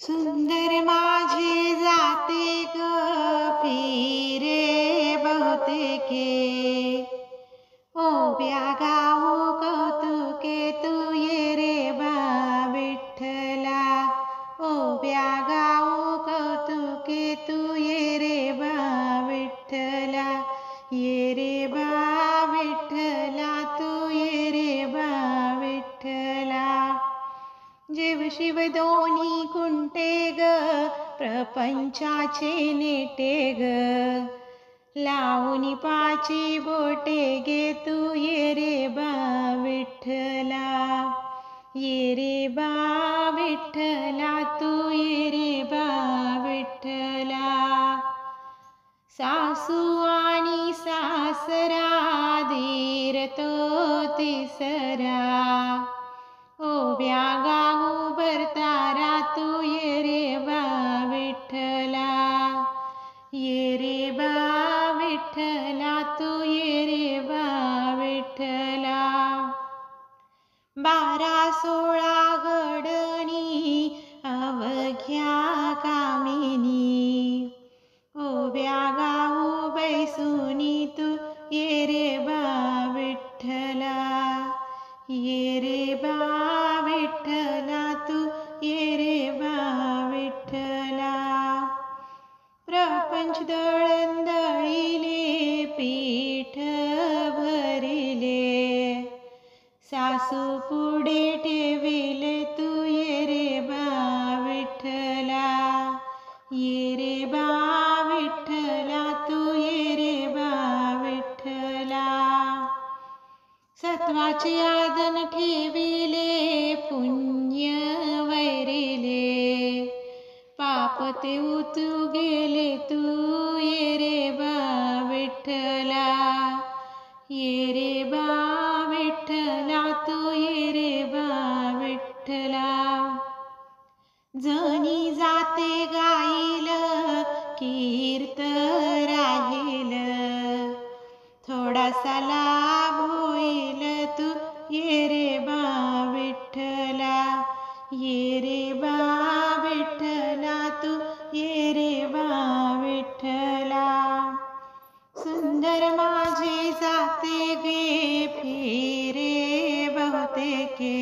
सुंदर माझे जाते ग फिरे बहुतेके, ओव्या गाऊ कौतुके तू ये रे बा विठ्ठला, ओव्या गाऊ कौतुके तू ये रे बा विठ्ठला, ये रे बा विठ्ठला तू ये रे बा विठ्ठला. जीव शिव दोन्ही कुंटे ग प्रपंचाचे नेटे ग, लावून पाची बोटे गे तू ये रे बा विठ्ठला, ये रे बा विठ्ठला तू ये रे बा विठ्ठला. सासू आणि सासरा धीर तो तिसरा, ओव्या गाऊ भरतारा तू ये रे बा विठ्ठला, ये रे बा विठ्ठला तू ये रे बा विठ्ठला. 12-16 गडणी अवघ्या कामिनी, ओव्या गाऊ बैसुनी तू ये रे बा विठ्ठला, ये रे बा विठ्ठला तू ये रे बा विठ्ठला. प्रपंच दळंदळीले पीठ भरिले, सासू पुढे ठेविले तू ये रे बा विठ्ठला, ये रे बा विठ्ठला तू ये रे बा विठ्ठला. सत्वाचे आदन ठेविले पुण्य वैरिले, पाप ते उतू गेले तू ये रे बा विठ्ठला, ये रे बा विठ्ठला तू ये रे बा विठ्ठला. जणी जाते गाईल कीर्त राहील, थोडासा लाभ होईल तू ये रे बा विठ्ठला, ये रे बा विठ्ठला तू ये रे बा विठ्ठला. सुंदर माझे जाते गे फिरे बहुतेके,